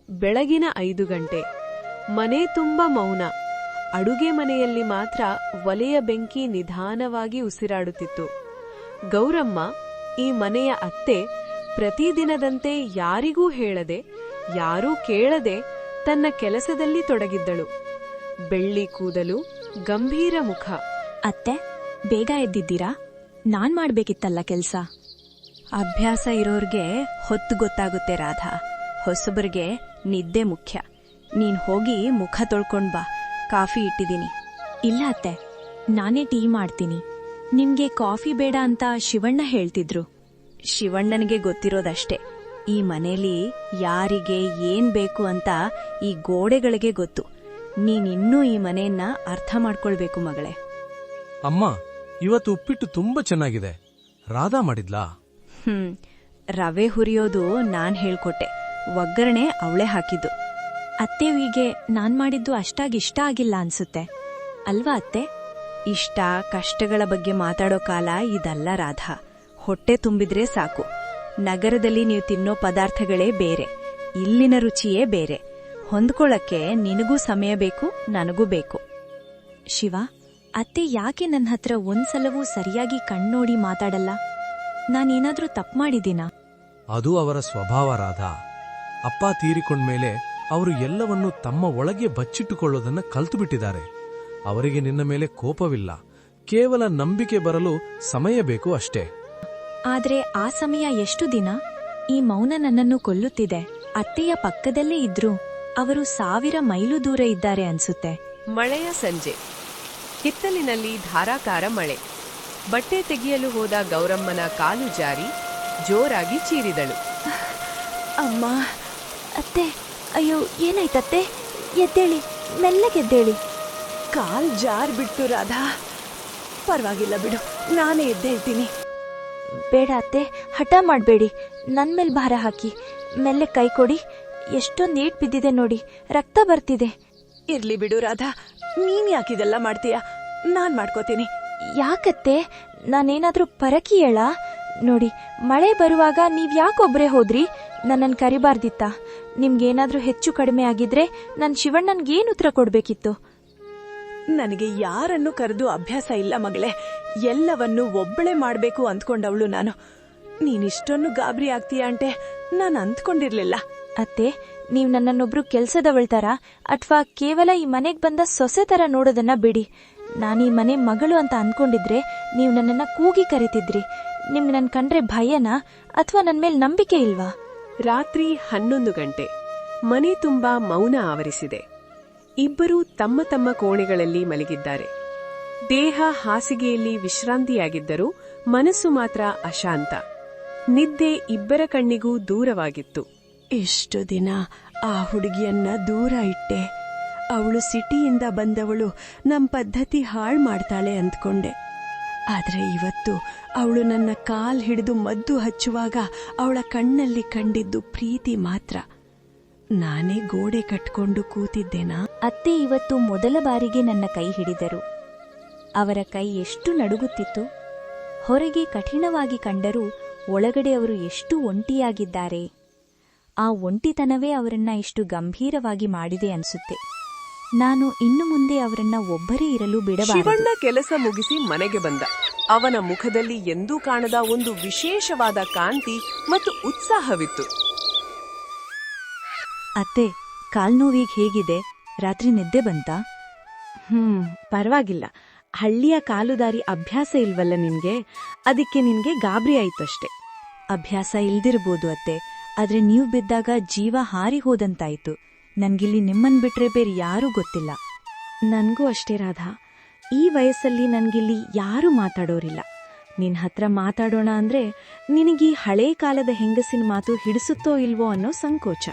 ಬೆಳಗಿನ 5 ಗಂಟೆ. ಮನೆ ತುಂಬ ಮೌನ. ಅಡುಗೆ ಮನೆಯಲ್ಲಿ ಮಾತ್ರ ಒಲೆಯ ಬೆಂಕಿ ನಿಧಾನವಾಗಿ ಉಸಿರಾಡುತ್ತಿತ್ತು. ಗೌರಮ್ಮ, ಈ ಮನೆಯ ಅತ್ತೆ, ಪ್ರತಿದಿನದಂತೆ ಯಾರಿಗೂ ಹೇಳದೆ, ಯಾರೂ ಕೇಳದೆ ತನ್ನ ಕೆಲಸದಲ್ಲಿ ತೊಡಗಿದ್ದಳು. ಬೆಳ್ಳಿ ಕೂದಲು, ಗಂಭೀರ ಮುಖ. ಅತ್ತೆ, ಬೇಗ ಎದ್ದಿದ್ದೀರಾ? ನಾನ್ ಮಾಡ್ಬೇಕಿತ್ತಲ್ಲ ಕೆಲ್ಸ. ಅಭ್ಯಾಸ ಇರೋರ್ಗೆ ಹೊತ್ತು ಗೊತ್ತಾಗುತ್ತೆ ರಾಧಾ. ಹೊಸಬರಿಗೆ ನಿದ್ದೆ ಮುಖ್ಯ. ನೀನ್ ಹೋಗಿ ಮುಖ ತೊಳ್ಕೊಂಡ್ ಬಾ, ಕಾಫಿ ಇಟ್ಟಿದ್ದೀನಿ. ಇಲ್ಲ ಅತ್ತೆ, ನಾನೇ ಟೀ ಮಾಡ್ತೀನಿ. ನಿಮ್ಗೆ ಕಾಫಿ ಬೇಡ ಅಂತ ಶಿವಣ್ಣ ಹೇಳ್ತಿದ್ರು. ಶಿವಣ್ಣನಿಗೆ ಗೊತ್ತಿರೋದಷ್ಟೇ, ಈ ಮನೇಲಿ ಯಾರಿಗೆ ಏನ್ ಬೇಕು ಅಂತ ಈ ಗೋಡೆಗಳಿಗೆ ಗೊತ್ತು. ನೀನಿನ್ನೂ ಈ ಮನೆಯನ್ನ ಅರ್ಥ ಮಾಡ್ಕೊಳ್ಬೇಕು ಮಗಳೇ. ಅಮ್ಮ, ಇವತ್ತು ಉಪ್ಪಿಟ್ಟು ತುಂಬಾ ಚೆನ್ನಾಗಿದೆ. ರಾಧಾ ಮಾಡಿದ್ಲಾ? ರವೆ ಹುರಿಯೋದು ನಾನ್ ಹೇಳ್ಕೊಟ್ಟೆ, ಒಗ್ಗರಣೆ ಅವಳೇ ಹಾಕಿದ್ದು. ಅತ್ತೆವಿಗೆ ನಾನ್ ಮಾಡಿದ್ದು ಅಷ್ಟಾಗಿಷ್ಟ ಆಗಿಲ್ಲ ಅನ್ಸುತ್ತೆ ಅಲ್ವಾ ಅತ್ತೆ? ಇಷ್ಟ ಕಷ್ಟಗಳ ಬಗ್ಗೆ ಮಾತಾಡೋ ಕಾಲ ಇದಲ್ಲ ರಾಧಾ. ಹೊಟ್ಟೆ ತುಂಬಿದ್ರೆ ಸಾಕು. ನಗರದಲ್ಲಿ ನೀವು ತಿನ್ನೋ ಪದಾರ್ಥಗಳೇ ಬೇರೆ, ಇಲ್ಲಿನ ರುಚಿಯೇ ಬೇರೆ. ಹೊಂದ್ಕೊಳ್ಳಕ್ಕೆ ನಿನಗೂ ಸಮಯ ಬೇಕು, ನನಗೂ ಬೇಕು. ಶಿವ, ಅತ್ತೆ ಯಾಕೆ ನನ್ನ ಹತ್ರ ಒಂದ್ಸಲವೂ ಸರಿಯಾಗಿ ಕಣ್ಣೋಡಿ ಮಾತಾಡಲ್ಲ? ನಾನೇನಾದ್ರೂ ತಪ್ಪು ಮಾಡಿದ್ದೀನಾ? ಅದು ಅವರ ಸ್ವಭಾವ ರಾಧಾ. ಅಪ್ಪ ತೀರಿಕೊಂಡ್ಮೇಲೆ ಅವರು ಎಲ್ಲವನ್ನೂ ತಮ್ಮ ಒಳಗೆ ಬಚ್ಚಿಟ್ಟುಕೊಳ್ಳೋದನ್ನ ಕಲ್ತುಬಿಟ್ಟಿದ್ದಾರೆ. ಅವರಿಗೆ ನಿನ್ನ ಮೇಲೆ ಕೋಪವಿಲ್ಲ, ಕೇವಲ ನಂಬಿಕೆ ಬರಲು ಸಮಯ ಬೇಕು ಅಷ್ಟೇ. ಆದ್ರೆ ಆ ಸಮಯ ಎಷ್ಟು ದಿನ? ಈ ಮೌನ ನನ್ನನ್ನು ಕೊಲ್ಲುತ್ತಿದೆ. ಅತ್ತೆಯ ಪಕ್ಕದಲ್ಲೇ ಇದ್ರು ಅವರು 1000 ಮೈಲು ದೂರ ಇದ್ದಾರೆ ಅನ್ಸುತ್ತೆ. ಮಳೆಯ ಸಂಜೆ. ಹಿತ್ತಲಿನಲ್ಲಿ ಧಾರಾಕಾರ ಮಳೆ. ಬಟ್ಟೆ ತೆಗೆಯಲು ಹೋದ ಗೌರಮ್ಮನ ಕಾಲು ಜಾರಿ ಜೋರಾಗಿ ಚೀರಿದಳು. ಅಮ್ಮ, ಅತ್ತೆ, ಅಯ್ಯೋ ಏನಾಯ್ತತ್ತೆ? ಎದ್ದೇಳಿ, ಮೆಲ್ಲಗೆದ್ದೇಳಿ. ಕಾಲ್ ಜಾರ್ ಬಿಟ್ಟು ರಾಧಾ. ಪರವಾಗಿಲ್ಲ ಬಿಡು, ನಾನೇ ಎದ್ದೇಳ್ತೀನಿ. ಬೇಡ ಅತ್ತೆ, ಹಠ ಮಾಡ್ಬೇಡಿ. ನನ್ ಮೇಲ್ ಭಾರ ಹಾಕಿ. ಮೆಲ್ಲೆ ಕೈ ಕೊಡಿ. ಎಷ್ಟೊಂದು ಏಟ್ ಬಿದ್ದಿದೆ ನೋಡಿ, ರಕ್ತ ಬರ್ತಿದೆ. ಇರ್ಲಿ ಬಿಡು ರಾಧಾ, ನೀನ್ ಯಾಕಿದೆಲ್ಲ ಮಾಡ್ತೀಯ? ನಾನ್ ಮಾಡ್ಕೋತೀನಿ. ಯಾಕತ್ತೆ? ನಾನೇನಾದ್ರೂ ಪರಕಿ ಹೇಳ? ನೋಡಿ, ಮಳೆ ಬರುವಾಗ ನೀವ್ಯಾಕೊಬ್ರೇ ಹೋದ್ರಿ? ನನ್ನನ್ ಕರಿಬಾರ್ದಿತ್ತ? ನಿಮ್ಗೇನಾದ್ರೂ ಹೆಚ್ಚು ಕಡಿಮೆ ಆಗಿದ್ರೆ ನನ್ ಶಿವಣ್ಣನ್ಗೇನ್ ಉತ್ತರ ಕೊಡ್ಬೇಕಿತ್ತು? ನನಗೆ ಯಾರನ್ನು ಕರೆದು ಅಭ್ಯಾಸ ಇಲ್ಲ ಮಗಳೇ. ಎಲ್ಲವನ್ನೂ ಒಬ್ಬಳೇ ಮಾಡ್ಬೇಕು ಅಂದ್ಕೊಂಡವಳು ನಾನು. ನೀನಿಷ್ಟೊಂದು ಗಾಬರಿ ಆಗ್ತೀಯ ಅಂಟೆ ನಾನು ಅಂದ್ಕೊಂಡಿರ್ಲಿಲ್ಲ. ಅತ್ತೆ, ನೀವ್ ನನ್ನನ್ನೊಬ್ರು ಕೆಲ್ಸದವಳ್ತಾರ ಅಥ್ವಾ ಕೇವಲ ಈ ಮನೆಗ್ ಬಂದ ಸೊಸೆ ತರ ನೋಡೋದನ್ನ ಬಿಡಿ. ನಾನೀ ಮನೆ ಮಗಳು ಅಂತ ಅನ್ಕೊಂಡಿದ್ರೆ ನೀವ್ ನನ್ನನ್ನ ಕೂಗಿ ಕರಿತಿದ್ರಿ. ನಿಮ್ಗೆ ನನ್ ಕಂಡ್ರೆ ಭಯನಾ ಅಥವಾ ನನ್ ಮೇಲ್ ನಂಬಿಕೆ ಇಲ್ವಾ? ರಾತ್ರಿ 11 ಗಂಟೆ. ಮನೆ ತುಂಬಾ ಮೌನ ಆವರಿಸಿದೆ. ಇಬ್ಬರೂ ತಮ್ಮ ತಮ್ಮ ಕೋಣೆಗಳಲ್ಲಿ ಮಲಗಿದ್ದಾರೆ. ದೇಹ ಹಾಸಿಗೆಯಲ್ಲಿ ವಿಶ್ರಾಂತಿಯಾಗಿದ್ದರೂ ಮನಸ್ಸು ಮಾತ್ರ ಅಶಾಂತ. ನಿದ್ದೆ ಇಬ್ಬರ ಕಣ್ಣಿಗೂ ದೂರವಾಗಿತ್ತು. ಇಷ್ಟು ದಿನ ಆ ಹುಡುಗಿಯನ್ನ ದೂರ ಇಟ್ಟೆ. ಅವಳು ಸಿಟಿಯಿಂದ ಬಂದವಳು ನಮ್ ಪದ್ಧತಿ ಹಾಳು ಮಾಡ್ತಾಳೆ ಅಂದ್ಕೊಂಡೆ. ಆದ್ರೆ ಇವತ್ತು ಅವಳು ನನ್ನ ಕಾಲ್ ಹಿಡಿದು ಮದ್ದು ಹಚ್ಚುವಾಗ ಅವಳ ಕಣ್ಣಲ್ಲಿ ಕಂಡಿದ್ದು ಪ್ರೀತಿ ಮಾತ್ರ. ನಾನೇ ಗೋಡೆ ಕಟ್ಕೊಂಡು ಕೂತಿದ್ದೇನಾ? ಅತ್ತೆ ಇವತ್ತು ಮೊದಲ ಬಾರಿಗೆ ನನ್ನ ಕೈ ಹಿಡಿದರು. ಅವರ ಕೈ ಎಷ್ಟು ನಡುಗುತ್ತಿತ್ತು. ಹೊರಗೆ ಕಠಿಣವಾಗಿ ಕಂಡರೂ ಒಳಗಡೆ ಅವರು ಎಷ್ಟು ಒಂಟಿಯಾಗಿದ್ದಾರೆ. ಆ ಒಂಟಿತನವೇ ಅವರನ್ನ ಇಷ್ಟು ಗಂಭೀರವಾಗಿ ಮಾಡಿದೆ ಅನ್ಸುತ್ತೆ. ನಾನು ಇನ್ನು ಮುಂದೆ ಅವರನ್ನ ಒಬ್ಬರೇ ಇರಲು ಬಿಡಬಾರದು. ಶಿವಣ್ಣ ಕೆಲಸ ಮುಗಿಸಿ ಮನೆಗೆ ಬಂದ. ಅವನ ಮುಖದಲ್ಲಿ ಎಂದೂ ಕಾಣದ ಒಂದು ವಿಶೇಷವಾದ ಕಾಂತಿ ಮತ್ತು ಉತ್ಸಾಹವಿತ್ತು. ಅತ್ತೆ, ಕಾಲ್ನೋವಿಗೆ ಹೇಗಿದೆ? ರಾತ್ರಿ ನಿದ್ದೆ ಬಂತಾ? ಪರವಾಗಿಲ್ಲ. ಹಳ್ಳಿಯ ಕಾಲುದಾರಿ ಅಭ್ಯಾಸ ಇಲ್ವಲ್ಲ ನಿನ್ಗೆ, ಅದಕ್ಕೆ ನಿನ್ಗೆ ಗಾಬರಿ ಆಯ್ತಷ್ಟೆ. ಅಭ್ಯಾಸ ಇಲ್ದಿರ್ಬೋದು ಅತ್ತೆ, ಆದ್ರೆ ನೀವು ಬಿದ್ದಾಗ ಜೀವ ಹಾರಿ ಹೋದಂತಾಯ್ತು. ನನ್ಗಿಲ್ಲಿ ನಿಮ್ಮನ್ ಬಿಟ್ರೆ ಬೇರೆ ಯಾರೂ ಗೊತ್ತಿಲ್ಲ. ನನ್ಗೂ ಅಷ್ಟೇ ರಾಧಾ. ಈ ವಯಸ್ಸಲ್ಲಿ ನನ್ಗಿಲ್ಲಿ ಯಾರೂ ಮಾತಾಡೋರಿಲ್ಲ. ನಿನ್ ಹತ್ರ ಮಾತಾಡೋಣ ಅಂದ್ರೆ ನಿನಗೀ ಹಳೇ ಕಾಲದ ಹೆಂಗಸಿನ ಮಾತು ಹಿಡಿಸುತ್ತೋ ಇಲ್ವೋ ಅನ್ನೋ ಸಂಕೋಚ.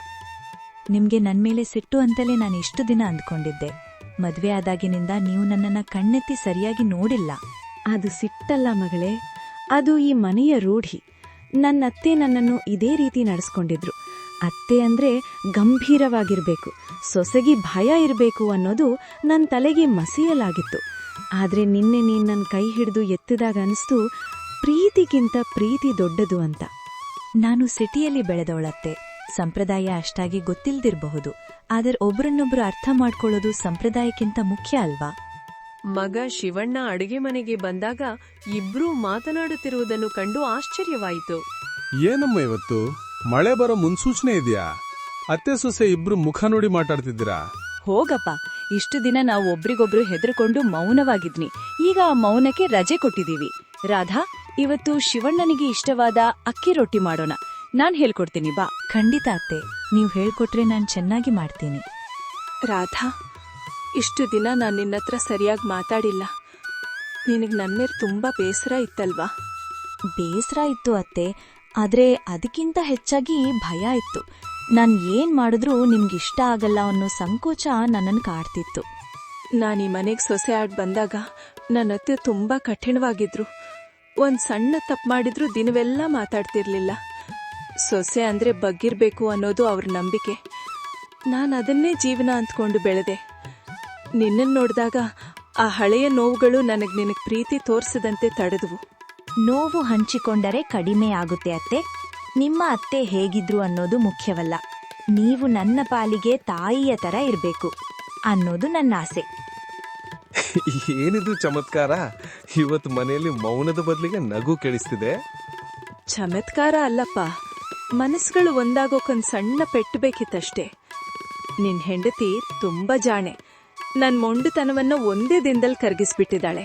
ನಿಮ್ಗೆ ನನ್ಮೇಲೆ ಸಿಟ್ಟು ಅಂತಲೇ ನಾನು ಇಷ್ಟು ದಿನ ಅಂದ್ಕೊಂಡಿದ್ದೆ. ಮದ್ವೆ ಆದಾಗಿನಿಂದ ನೀವು ನನ್ನನ್ನ ಕಣ್ಣೆತ್ತಿ ಸರಿಯಾಗಿ ನೋಡಿಲ್ಲ. ಅದು ಸಿಟ್ಟಲ್ಲ ಮಗಳೇ, ಅದು ಈ ಮನೆಯ ರೂಢಿ. ನನ್ನತ್ತೆ ನನ್ನನ್ನು ಇದೇ ರೀತಿ ನಡೆಸ್ಕೊಂಡಿದ್ರು. ಅತ್ತೆ ಅಂದ್ರೆ ಗಂಭೀರವಾಗಿರ್ಬೇಕು, ಸೊಸೆಗೆ ಭಯ ಇರಬೇಕು ಅನ್ನೋದು ನನ್ನ ತಲೆಗೆ ಮಸಿಯಲಾಗಿತ್ತು. ಆದ್ರೆ ನಿನ್ನೆ ನೀನ್ ನನ್ನ ಕೈ ಹಿಡಿದು ಎತ್ತಿದಾಗ ಅನಿಸ್ತು, ಪ್ರೀತಿಗಿಂತ ಪ್ರೀತಿ ದೊಡ್ಡದು ಅಂತ. ನಾನು ಸಿಟಿಯಲ್ಲಿ ಬೆಳೆದವಳತ್ತೆ. ಸಂಪ್ರದಾಯ ಅಷ್ಟಾಗಿ ಗೊತ್ತಿಲ್ದಿರಬಹುದು, ಆದರೆ ಒಬ್ರನ್ನೊಬ್ರು ಅರ್ಥ ಮಾಡ್ಕೊಳ್ಳೋದು ಸಂಪ್ರದಾಯಕ್ಕಿಂತ ಮುಖ್ಯ ಅಲ್ವಾ? ಮಗ ಶಿವಣ್ಣ ಅಡುಗೆ ಮನೆಗೆ ಬಂದಾಗ ಇಬ್ರೂ ಮಾತನಾಡುತ್ತಿರುವುದನ್ನು ಕಂಡು ಆಶ್ಚರ್ಯವಾಯಿತು. ಏನಮ್ಮ ಇವತ್ತು ಮಳೆ ಬರೋ ಮುನ್ಸೂಚನೆ ಇದೆಯಾ? ಅತ್ತೆ ಸೊಸೆ ಇಬ್ರು ಮುಖ ನೋಡಿ ಮಾತಾಡ್ತಿದ್ದೀರಾ? ಹೋಗಪ್ಪ, ಇಷ್ಟು ದಿನ ನಾವು ಒಬ್ರಿಗೊಬ್ರು ಹೆದರ್ಕೊಂಡು ಮೌನವಾಗಿದ್ನಿ. ಈಗ ಆ ಮೌನಕ್ಕೆ ರಜೆ ಕೊಟ್ಟಿದೀವಿ. ರಾಧಾ, ಇವತ್ತು ಶಿವಣ್ಣನಿಗೆ ಇಷ್ಟವಾದ ಅಕ್ಕಿ ರೊಟ್ಟಿ ಮಾಡೋಣ. ನಾನ್ ಹೇಳ್ಕೊಡ್ತೀನಿ, ಬಾ. ಖಂಡಿತ ಅತ್ತೆ, ನೀವು ಹೇಳ್ಕೊಟ್ರೆ ನಾನು ಚೆನ್ನಾಗಿ ಮಾಡ್ತೀನಿ. ರಾಧಾ, ಇಷ್ಟು ದಿನ ನಾನು ನಿನ್ನತ್ರ ಸರಿಯಾಗಿ ಮಾತಾಡಿಲ್ಲ. ನಿನಗೆ ನನ್ನ ಮೇಲೆ ತುಂಬಾ ಬೇಸರ ಇತ್ತಲ್ವಾ? ಬೇಸರ ಇತ್ತು ಅತ್ತೆ, ಆದ್ರೆ ಅದಕ್ಕಿಂತ ಹೆಚ್ಚಾಗಿ ಭಯ ಇತ್ತು. ನಾನ್ ಏನ್ ಮಾಡಿದ್ರೂ ನಿಮ್ಗಿಷ್ಟ ಆಗಲ್ಲ ಅನ್ನೋ ಸಂಕೋಚ ನನ್ನನ್ನು ಕಾಡ್ತಿತ್ತು. ನಾನು ಈ ಮನೆಗೆ ಸೊಸೆ ಆಡ್ ಬಂದಾಗ ನನ್ನ ಅತ್ತೆ ತುಂಬಾ ಕಠಿಣವಾಗಿದ್ರು. ಒಂದ್ ಸಣ್ಣ ತಪ್ಪು ಮಾಡಿದ್ರು ದಿನವೆಲ್ಲ ಮಾತಾಡ್ತಿರ್ಲಿಲ್ಲ. ಸೊಸೆ ಅಂದ್ರೆ ಬಗ್ಗಿರ್ಬೇಕು ಅನ್ನೋದು ಅವ್ರ ನಂಬಿಕೆ. ನಾನು ಅದನ್ನೇ ಜೀವನ ಅಂದ್ಕೊಂಡು ಬೆಳೆದೆ. ನಿನ್ನನ್ನು ನೋಡಿದಾಗ ಆ ಹಳೆಯ ನೋವುಗಳು ನಿನಗೆ ಪ್ರೀತಿ ತೋರಿಸದಂತೆ ತಡೆದವು. ನೋವು ಹಂಚಿಕೊಂಡರೆ ಕಡಿಮೆ ಆಗುತ್ತೆ ಅತ್ತೆ. ನಿಮ್ಮ ಅತ್ತೆ ಹೇಗಿದ್ರು ಅನ್ನೋದು ಮುಖ್ಯವಲ್ಲ, ನೀವು ನನ್ನ ಪಾಲಿಗೆ ತಾಯಿಯ ತರ ಇರ್ಬೇಕು ಅನ್ನೋದು ನನ್ನ ಆಸೆ. ಏನಿದು ಚಮತ್ಕಾರ! ಇವತ್ತು ಮನೆಯಲ್ಲಿ ಮೌನದ ಬದಲಿಗೆ ನಗು ಕೇಳಿಸ್ತಿದೆ. ಚಮತ್ಕಾರ ಅಲ್ಲಪ್ಪ, ಮನಸ್ಸುಗಳು ಒಂದಾಗೋಕೊಂದ್ ಸಣ್ಣ ಪೆಟ್ಟು ಬೇಕಿತ್ತಷ್ಟೇ. ನಿನ್ ಹೆಂಡತಿ ತುಂಬಾ ಜಾಣೆ. ನನ್ ಮೊಂಡುತನವನ್ನ ಒಂದೇ ದಿನದಲ್ಲಿ ಕರಗಿಸ್ಬಿಟ್ಟಿದ್ದಾಳೆ.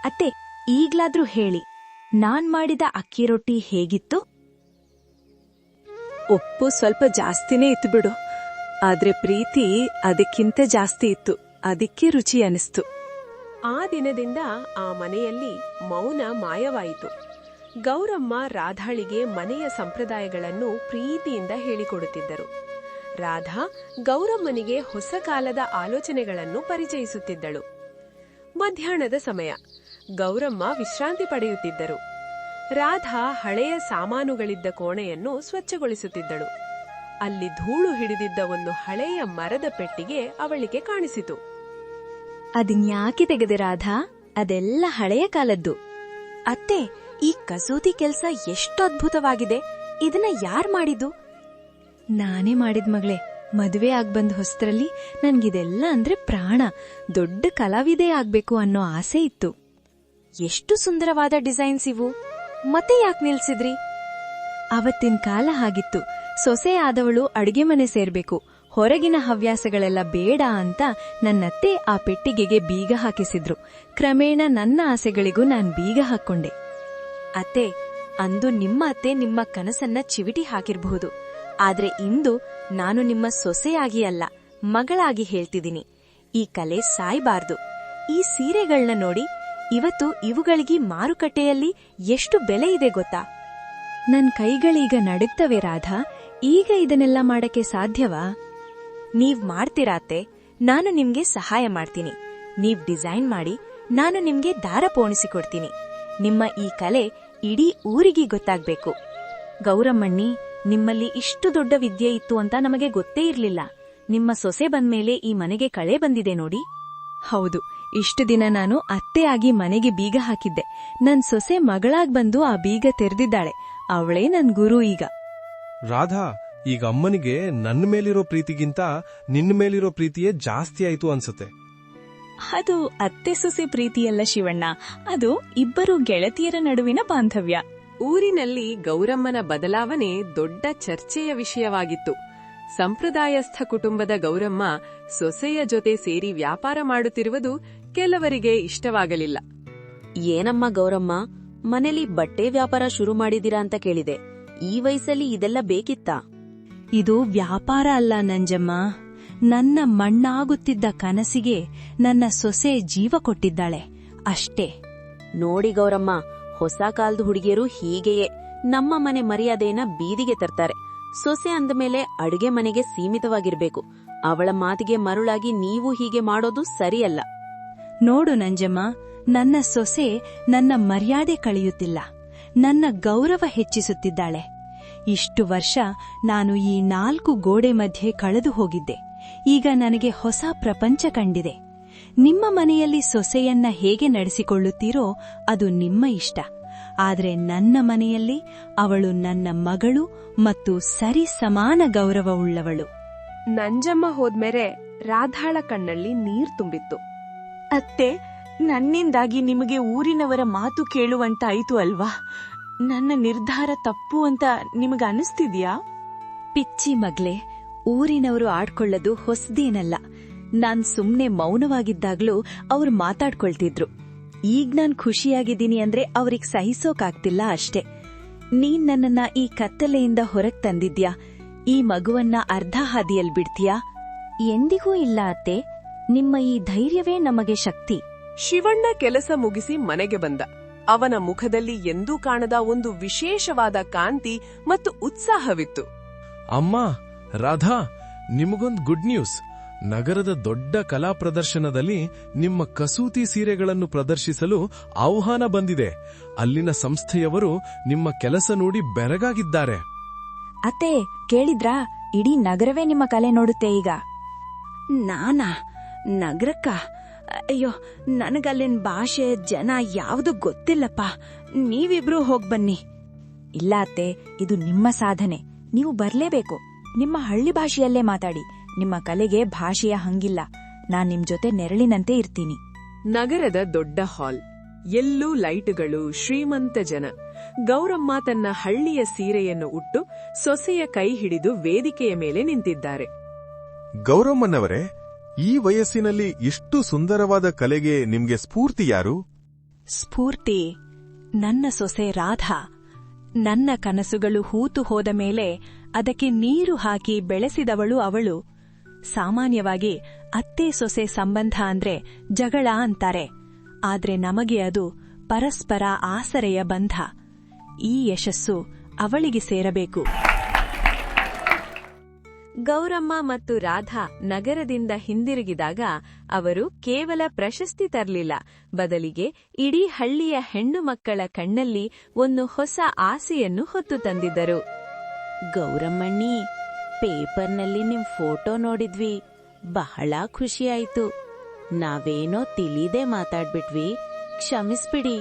ಅತ್ತೆ, ಈಗ್ಲಾದ್ರೂ ಹೇಳಿ, ನಾನ್ ಮಾಡಿದ ಅಕ್ಕಿ ರೊಟ್ಟಿ ಹೇಗಿತ್ತು? ಉಪ್ಪು ಸ್ವಲ್ಪ ಜಾಸ್ತಿನೇ ಇತ್ತು ಬಿಡು, ಆದ್ರೆ ಪ್ರೀತಿ ಅದಕ್ಕಿಂತ ಜಾಸ್ತಿ ಇತ್ತು. ಅದಕ್ಕೆ ರುಚಿ ಅನಿಸ್ತು. ಆ ದಿನದಿಂದ ಆ ಮನೆಯಲ್ಲಿ ಮೌನ ಮಾಯವಾಯಿತು. ಗೌರಮ್ಮ ರಾಧಾಳಿಗೆ ಮನೆಯ ಸಂಪ್ರದಾಯಗಳನ್ನು ಪ್ರೀತಿಯಿಂದ ಹೇಳಿಕೊಡುತ್ತಿದ್ದರು. ರಾಧಾ ಗೌರಮ್ಮನಿಗೆ ಹೊಸ ಕಾಲದ ಆಲೋಚನೆಗಳನ್ನು ಪರಿಚಯಿಸುತ್ತಿದ್ದಳು. ಮಧ್ಯಾಹ್ನದ ಸಮಯ. ಗೌರಮ್ಮ ವಿಶ್ರಾಂತಿ ಪಡೆಯುತ್ತಿದ್ದರು. ರಾಧಾ ಹಳೆಯ ಸಾಮಾನುಗಳಿದ್ದ ಕೋಣೆಯನ್ನು ಸ್ವಚ್ಛಗೊಳಿಸುತ್ತಿದ್ದಳು. ಅಲ್ಲಿ ಧೂಳು ಹಿಡಿದಿದ್ದ ಒಂದು ಹಳೆಯ ಮರದ ಪೆಟ್ಟಿಗೆ ಅವಳಿಗೆ ಕಾಣಿಸಿತು. ಅದನ್ಯಾಕೆ ತೆಗೆದೆ ರಾಧಾ? ಅದೆಲ್ಲ ಹಳೆಯ ಕಾಲದ್ದು. ಅತ್ತೆ, ಈ ಕಸೂತಿ ಕೆಲ್ಸ ಎಷ್ಟು ಅದ್ಭುತವಾಗಿದೆ. ಇದನ್ನ ಯಾರ್ ಮಾಡಿದ್ದು? ನಾನೇ ಮಾಡಿದ್ ಮಗಳೇ. ಮದುವೆ ಆಗ್ಬಂದ್ ಹೊಸ್ತರಲ್ಲಿ ನನ್ಗಿದೆಲ್ಲ ಅಂದ್ರೆ ಪ್ರಾಣ. ದೊಡ್ಡ ಕಲಾವಿದೆ ಆಗ್ಬೇಕು ಅನ್ನೋ ಆಸೆ ಇತ್ತು. ಎಷ್ಟು ಸುಂದರವಾದ ಡಿಸೈನ್ಸ್ ಇವು. ಮತ್ತೆ ಯಾಕೆ ನಿಲ್ಸಿದ್ರಿ? ಅವತ್ತಿನ ಕಾಲ ಹಾಗಿತ್ತು. ಸೊಸೆ ಆದವಳು ಅಡ್ಗೆ ಮನೆ ಸೇರ್ಬೇಕು, ಹೊರಗಿನ ಹವ್ಯಾಸಗಳೆಲ್ಲ ಬೇಡ ಅಂತ ನನ್ನತ್ತೆ ಆ ಪೆಟ್ಟಿಗೆಗೆ ಬೀಗ ಹಾಕಿಸಿದ್ರು. ಕ್ರಮೇಣ ನನ್ನ ಆಸೆಗಳಿಗೂ ನಾನ್ ಬೀಗ ಹಾಕ್ಕೊಂಡೆ. ಅತ್ತೆ, ಅಂದು ನಿಮ್ಮ ಅತ್ತೆ ನಿಮ್ಮ ಕನಸನ್ನ ಚಿವಿಟಿ ಹಾಕಿರಬಹುದು. ಆದ್ರೆ ಇಂದು ನಾನು ನಿಮ್ಮ ಸೊಸೆಯಾಗಿ ಅಲ್ಲ, ಮಗಳಾಗಿ ಹೇಳ್ತಿದ್ದೀನಿ, ಈ ಕಲೆ ಸಾಯ್ಬಾರ್ದು. ಈ ಸೀರೆಗಳನ್ನ ನೋಡಿ, ಇವತ್ತು ಇವುಗಳಿಗೆ ಮಾರುಕಟ್ಟೆಯಲ್ಲಿ ಎಷ್ಟು ಬೆಲೆ ಇದೆ ಗೊತ್ತಾ? ನನ್ ಕೈಗಳೀಗ ನಡುತ್ತವೆ ರಾಧಾ. ಈಗ ಇದನ್ನೆಲ್ಲ ಮಾಡಕ್ಕೆ ಸಾಧ್ಯವಾ? ನೀವ್ ಮಾಡ್ತೀರಾ ಅತ್ತೆ, ನಾನು ನಿಮ್ಗೆ ಸಹಾಯ ಮಾಡ್ತೀನಿ. ನೀವ್ ಡಿಸೈನ್ ಮಾಡಿ, ನಾನು ನಿಮ್ಗೆ ದಾರ ಪೋಣಿಸಿಕೊಡ್ತೀನಿ. ನಿಮ್ಮ ಈ ಕಲೆ ಇಡೀ ಊರಿಗೆ ಗೊತ್ತಾಗ್ಬೇಕು. ಗೌರಮ್ಮಣ್ಣಿ, ನಿಮ್ಮಲ್ಲಿ ಇಷ್ಟು ದೊಡ್ಡ ವಿದ್ಯೆ ಇತ್ತು ಅಂತ ನಮಗೆ ಗೊತ್ತೇ ಇರ್ಲಿಲ್ಲ. ನಿಮ್ಮ ಸೊಸೆ ಬಂದ್ಮೇಲೆ ಈ ಮನೆಗೆ ಕಳೆ ಬಂದಿದೆ ನೋಡಿ. ಹೌದು, ಇಷ್ಟು ದಿನ ನಾನು ಅತ್ತೆಯಾಗಿ ಮನೆಗೆ ಬೀಗ ಹಾಕಿದ್ದೆ. ನನ್ ಸೊಸೆ ಮಗಳಾಗ್ ಬಂದು ಆ ಬೀಗ ತೆರೆದಿದ್ದಾಳೆ. ಅವಳೇ ನನ್ ಗುರು ಈಗ. ರಾಧಾ, ಈಗ ಅಮ್ಮನಿಗೆ ನನ್ನ ಮೇಲಿರೋ ಪ್ರೀತಿಗಿಂತ ನಿನ್ನ ಮೇಲಿರೋ ಪ್ರೀತಿಯೇ ಜಾಸ್ತಿ ಆಯ್ತು ಅನ್ಸುತ್ತೆ. ಅದು ಅತ್ತೆ ಸೊಸೆ ಪ್ರೀತಿಯಲ್ಲ ಶಿವಣ್ಣ, ಅದು ಇಬ್ಬರು ಗೆಳತಿಯರ ನಡುವಿನ ಬಾಂಧವ್ಯ. ಊರಿನಲ್ಲಿ ಗೌರಮ್ಮನ ಬದಲಾವಣೆ ದೊಡ್ಡ ಚರ್ಚೆಯ ವಿಷಯವಾಗಿತ್ತು. ಸಂಪ್ರದಾಯಸ್ಥ ಕುಟುಂಬದ ಗೌರಮ್ಮ ಸೊಸೆಯ ಜೊತೆ ಸೇರಿ ವ್ಯಾಪಾರ ಮಾಡುತ್ತಿರುವುದು ಕೆಲವರಿಗೆ ಇಷ್ಟವಾಗಲಿಲ್ಲ. ಏನಮ್ಮ ಗೌರಮ್ಮ, ಮನೇಲಿ ಬಟ್ಟೆ ವ್ಯಾಪಾರ ಶುರು ಮಾಡಿದಿರಾ ಅಂತ ಕೇಳಿದೆ. ಈ ವಯಸ್ಸಲ್ಲಿ ಇದೆಲ್ಲ ಬೇಕಿತ್ತಾ? ಇದು ವ್ಯಾಪಾರ ಅಲ್ಲ ನಂಜಮ್ಮ. ನನ್ನ ಮಣ್ಣಾಗುತ್ತಿದ್ದ ಕನಸಿಗೆ ನನ್ನ ಸೊಸೆ ಜೀವ ಕೊಟ್ಟಿದ್ದಾಳೆ ಅಷ್ಟೇ. ನೋಡಿ ಗೌರಮ್ಮ, ಹೊಸ ಕಾಲದ ಹುಡುಗಿಯರು ಹೀಗೆಯೇ ನಮ್ಮ ಮನೆ ಮರ್ಯಾದೆಯನ್ನ ಬೀದಿಗೆ ತರ್ತಾರೆ. ಸೊಸೆ ಅಂದಮೇಲೆ ಅಡುಗೆ ಮನೆಗೆ ಸೀಮಿತವಾಗಿರ್ಬೇಕು. ಅವಳ ಮಾತಿಗೆ ಮರುಳಾಗಿ ನೀವು ಹೀಗೆ ಮಾಡೋದು ಸರಿಯಲ್ಲ. ನೋಡು ನಂಜಮ್ಮ, ನನ್ನ ಸೊಸೆ ನನ್ನ ಮರ್ಯಾದೆ ಕಳೆಯುತ್ತಿಲ್ಲ, ನನ್ನ ಗೌರವ ಹೆಚ್ಚಿಸುತ್ತಿದ್ದಾಳೆ. ಇಷ್ಟು ವರ್ಷ ನಾನು ಈ 4 ಗೋಡೆ ಮಧ್ಯೆ ಕಳೆದು ಹೋಗಿದ್ದೆ. ಈಗ ನನಗೆ ಹೊಸ ಪ್ರಪಂಚ ಕಂಡಿದೆ. ನಿಮ್ಮ ಮನೆಯಲ್ಲಿ ಸೊಸೆಯನ್ನ ಹೇಗೆ ನಡೆಸಿಕೊಳ್ಳುತ್ತೀರೋ ಅದು ನಿಮ್ಮ ಇಷ್ಟ. ಆದರೆ ನನ್ನ ಮನೆಯಲ್ಲಿ ಅವಳು ನನ್ನ ಮಗಳು ಮತ್ತು ಸರಿ ಸಮಾನ ಗೌರವವುಳ್ಳವಳು. ನಂಜಮ್ಮ ಹೋದ್ಮೇಲೆ ರಾಧಾಳ ಕಣ್ಣಲ್ಲಿ ನೀರ್ ತುಂಬಿತ್ತು. ಅತ್ತೆ, ನನ್ನಿಂದಾಗಿ ನಿಮಗೆ ಊರಿನವರ ಮಾತು ಕೇಳುವಂತಾಯಿತು ಅಲ್ವಾ? ನನ್ನ ನಿರ್ಧಾರ ತಪ್ಪು ಅಂತ ನಿಮಗೆ ಅನಿಸ್ತಿದ್ಯಾ? ಪಿಚ್ಚಿ ಮಗ್ಲೆ, ಊರಿನವರು ಆಡ್ಕೊಳ್ಳೋದು ಹೊಸದೇನಲ್ಲ. ನಾನ್ ಸುಮ್ನೆ ಮೌನವಾಗಿದ್ದಾಗ್ಲೂ ಅವ್ರು ಮಾತಾಡ್ಕೊಳ್ತಿದ್ರು. ಈಗ ನಾನ್ ಖುಷಿಯಾಗಿದ್ದೀನಿ ಅಂದ್ರೆ ಅವ್ರಿಗೆ ಸಹಿಸೋಕಾಗ್ತಿಲ್ಲ ಅಷ್ಟೇ. ನೀನ್ ನನ್ನನ್ನ ಈ ಕತ್ತಲೆಯಿಂದ ಹೊರಗ್ ತಂದಿದ್ಯಾ, ಈ ಮಗುವನ್ನ ಅರ್ಧ ಹಾದಿಯಲ್ ಬಿಡ್ತೀಯಾ? ಎಂದಿಗೂ ಇಲ್ಲ ಅತ್ತೆ, ನಿಮ್ಮ ಈ ಧೈರ್ಯವೇ ನಮಗೆ ಶಕ್ತಿ. ಶಿವಣ್ಣ ಕೆಲಸ ಮುಗಿಸಿ ಮನೆಗೆ ಬಂದ. ಅವನ ಮುಖದಲ್ಲಿ ಎಂದೂ ಕಾಣದ ಒಂದು ವಿಶೇಷವಾದ ಕಾಂತಿ ಮತ್ತು ಉತ್ಸಾಹವಿತ್ತು. ಅಮ್ಮ, ರಾಧಾ, ನಿಮಗೊಂದು ಗುಡ್ ನ್ಯೂಸ್. ನಗರದ ದೊಡ್ಡ ಕಲಾ ಪ್ರದರ್ಶನದಲ್ಲಿ ನಿಮ್ಮ ಕಸೂತಿ ಸೀರೆಗಳನ್ನು ಪ್ರದರ್ಶಿಸಲು ಆಹ್ವಾನ ಬಂದಿದೆ. ಅಲ್ಲಿನ ಸಂಸ್ಥೆಯವರು ನಿಮ್ಮ ಕೆಲಸ ನೋಡಿ ಬೆರಗಾಗಿದ್ದಾರೆ. ಅತ್ತೆ, ಕೇಳಿದ್ರಾ? ಇಡೀ ನಗರವೇ ನಿಮ್ಮ ಕಲೆ ನೋಡುತ್ತೆ ಈಗ. ನಾನಾ? ನಗರಕ್ಕ? ಅಯ್ಯೋ, ನನಗಲ್ಲಿನ ಭಾಷೆ, ಜನ ಯಾವುದು ಗೊತ್ತಿಲ್ಲಪ್ಪ. ನೀವಿಬ್ರೂ ಹೋಗ್ಬನ್ನಿ. ಇಲ್ಲ ಅತ್ತೆ, ಇದು ನಿಮ್ಮ ಸಾಧನೆ. ನೀವು ಬರ್ಲೇಬೇಕು. ನಿಮ್ಮ ಹಳ್ಳಿ ಭಾಷೆಯಲ್ಲೇ ಮಾತಾಡಿ. ನಿಮ್ಮ ಕಲೆಗೆ ಭಾಷೆಯ ಹಂಗಿಲ್ಲ. ನಾನ್ ನಿಮ್ ಜೊತೆ ನೆರಳಿನಂತೆ ಇರ್ತೀನಿ. ನಗರದ ದೊಡ್ಡ ಹಾಲ್, ಎಲ್ಲೂ ಲೈಟುಗಳು, ಶ್ರೀಮಂತ ಜನ. ಗೌರಮ್ಮ ತನ್ನ ಹಳ್ಳಿಯ ಸೀರೆಯನ್ನು ಉಟ್ಟು ಸೊಸೆಯ ಕೈ ಹಿಡಿದು ವೇದಿಕೆಯ ಮೇಲೆ ನಿಂತಿದ್ದಾರೆ. ಗೌರಮ್ಮನವರೇ, ಈ ವಯಸ್ಸಿನಲ್ಲಿ ಇಷ್ಟು ಸುಂದರವಾದ ಕಲೆಗೆ ನಿಮ್ಗೆ ಸ್ಫೂರ್ತಿ ಯಾರು? ಸ್ಫೂರ್ತಿ ನನ್ನ ಸೊಸೆ ರಾಧಾ. ನನ್ನ ಕನಸುಗಳು ಹೂತು ಹೋದ ಮೇಲೆ ಅದಕ್ಕೆ ನೀರು ಹಾಕಿ ಬೆಳೆಸಿದವಳು ಅವಳು. ಸಾಮಾನ್ಯವಾಗಿ ಅತ್ತೆ ಸೊಸೆ ಸಂಬಂಧ ಅಂದ್ರೆ ಜಗಳ ಅಂತಾರೆ. ಆದ್ರೆ ನಮಗೆ ಅದು ಪರಸ್ಪರ ಆಸರೆಯ ಬಂಧ. ಈ ಯಶಸ್ಸು ಅವಳಿಗೆ ಸೇರಬೇಕು. ಗೌರಮ್ಮ ಮತ್ತು ರಾಧಾ ನಗರದಿಂದ ಹಿಂದಿರುಗಿದಾಗ ಅವರು ಕೇವಲ ಪ್ರಶಸ್ತಿ ತರಲಿಲ್ಲ, ಬದಲಿಗೆ ಇಡೀ ಹಳ್ಳಿಯ ಹೆಣ್ಣು ಮಕ್ಕಳ ಕಣ್ಣಲ್ಲಿ ಒಂದು ಹೊಸ ಆಸೆಯನ್ನು ಹೊತ್ತು ತಂದಿದ್ದರು. ಗೌರಮ್ಮಣ್ಣಿ, ಪೇಪರ್ನಲ್ಲಿ ನಿಮ್ ಫೋಟೋ ನೋಡಿದ್ವಿ, ಬಹಳ ಖುಷಿಯಾಯ್ತು. ನಾವೇನೋ ತಿಳಿದೇ ಮಾತಾಡ್ಬಿಟ್ವಿ, ಕ್ಷಮಿಸ್ಬಿಡಿ.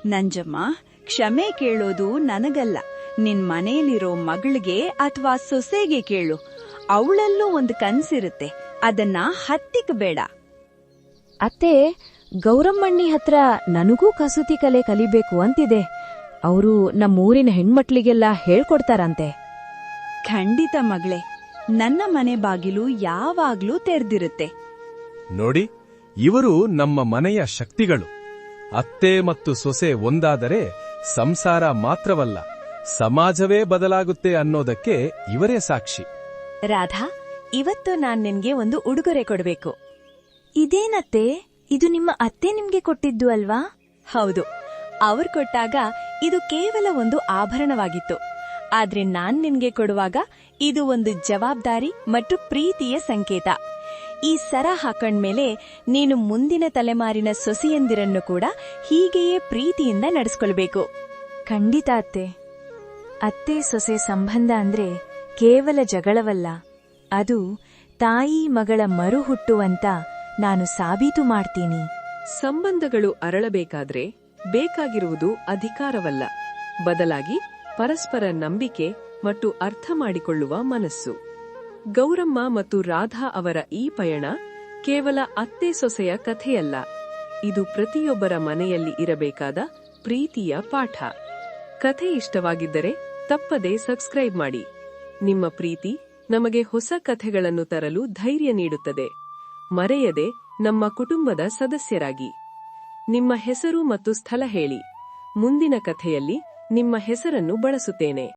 ನಂಜಮ್ಮ, ಕ್ಷಮೆ ಕೇಳೋದು ನನಗಲ್ಲ, ನಿನ್ ಮನೆಯಲ್ಲಿರೋ ಮಗಳಿಗೆ ಅಥವಾ ಸೊಸೆಗೆ ಕೇಳು. ಅವಳಲ್ಲೂ ಒಂದು ಕನ್ಸಿರುತ್ತೆ, ಅದನ್ನ ಹತ್ತಿಕ್ಕಬೇಡ. ಅತ್ತೆ, ಗೌರಮ್ಮಣ್ಣಿ ಹತ್ರ ನನಗೂ ಕಸೂತಿ ಕಲೆ ಕಲಿಬೇಕು ಅಂತಿದೆ. ಅವರು ನಮ್ಮೂರಿನ ಹೆಣ್ಮಕ್ಳಿಗೆಲ್ಲ ಹೇಳ್ಕೊಡ್ತಾರಂತೆ. ಖಂಡಿತ ಮಗಳೇ, ನನ್ನ ಮನೆ ಬಾಗಿಲು ಯಾವಾಗ್ಲೂ ತೆರೆದಿರುತ್ತೆ. ನೋಡಿ, ಇವರು ನಮ್ಮ ಮನೆಯ ಶಕ್ತಿಗಳು. ಅತ್ತೆ ಮತ್ತು ಸೊಸೆ ಒಂದಾದರೆ ಸಂಸಾರ ಮಾತ್ರವಲ್ಲ, ಸಮಾಜವೇ ಬದಲಾಗುತ್ತೆ ಅನ್ನೋದಕ್ಕೆ ಇವರೇ ಸಾಕ್ಷಿ. ರಾಧಾ, ಇವತ್ತು ನಾನ್ ನಿನ್ಗೆ ಒಂದು ಉಡುಗೊರೆ ಕೊಡ್ಬೇಕು. ಇದೇನತ್ತೆ? ಇದು ನಿಮ್ಮ ಅತ್ತೆ ನಿಮ್ಗೆ ಕೊಟ್ಟಿದ್ದು ಅಲ್ವಾ? ಹೌದು, ಅವ್ರು ಕೊಟ್ಟಾಗ ಇದು ಕೇವಲ ಒಂದು ಆಭರಣವಾಗಿತ್ತು. ಆದ್ರೆ ನಾನ್ ನಿನ್ಗೆ ಕೊಡುವಾಗ ಇದು ಒಂದು ಜವಾಬ್ದಾರಿ ಮತ್ತು ಪ್ರೀತಿಯ ಸಂಕೇತ. ಈ ಸರ ಹಾಕೊಂಡ್ಮೇಲೆ ನೀನು ಮುಂದಿನ ತಲೆಮಾರಿನ ಸೊಸೆಯಂದಿರನ್ನು ಕೂಡ ಹೀಗೆಯೇ ಪ್ರೀತಿಯಿಂದ ನಡೆಸ್ಕೊಳ್ಬೇಕು. ಖಂಡಿತ ಅತ್ತೆ. ಅತ್ತೆ ಸೊಸೆ ಸಂಬಂಧ ಅಂದ್ರೆ ಕೇವಲ ಜಗಳವಲ್ಲ, ಅದು ತಾಯಿ ಮಗಳ ಮರು ಹುಟ್ಟುವಂತ ನಾನು ಸಾಬೀತು ಮಾಡ್ತೀನಿ. ಸಂಬಂಧಗಳು ಅರಳಬೇಕಾದ್ರೆ ಬೇಕಾಗಿರುವುದು ಅಧಿಕಾರವಲ್ಲ, ಬದಲಾಗಿ ಪರಸ್ಪರ ನಂಬಿಕೆ ಮತ್ತು ಅರ್ಥ ಮಾಡಿಕೊಳ್ಳುವ ಮನಸ್ಸು. ಗೌರಮ್ಮ ಮತ್ತು ರಾಧಾ ಅವರ ಈ ಪಯಣ ಕೇವಲ ಅತ್ತೆ ಸೊಸೆಯ ಕಥೆಯಲ್ಲ, ಇದು ಪ್ರತಿಯೊಬ್ಬರ ಮನೆಯಲ್ಲಿ ಇರಬೇಕಾದ ಪ್ರೀತಿಯ ಪಾಠ. ಕಥೆ ಇಷ್ಟವಾಗಿದ್ದರೆ ತಪ್ಪದೆ ಸಬ್ಸ್ಕ್ರೈಬ್ ಮಾಡಿ. ನಿಮ್ಮ ಪ್ರೀತಿ ನಮಗೆ ಹೊಸ ಕಥೆಗಳನ್ನು ತರಲು ಧೈರ್ಯ ನೀಡುತ್ತದೆ. ಮರೆಯದೆ ನಮ್ಮ ಕುಟುಂಬದ ಸದಸ್ಯರಾಗಿ. ನಿಮ್ಮ ಹೆಸರು ಮತ್ತು ಸ್ಥಳ ಹೇಳಿ. ಮುಂದಿನ ಕಥೆಯಲ್ಲಿ ನಿಮ್ಮ ಹೆಸರನ್ನು ಬಳಸುತ್ತೇನೆ.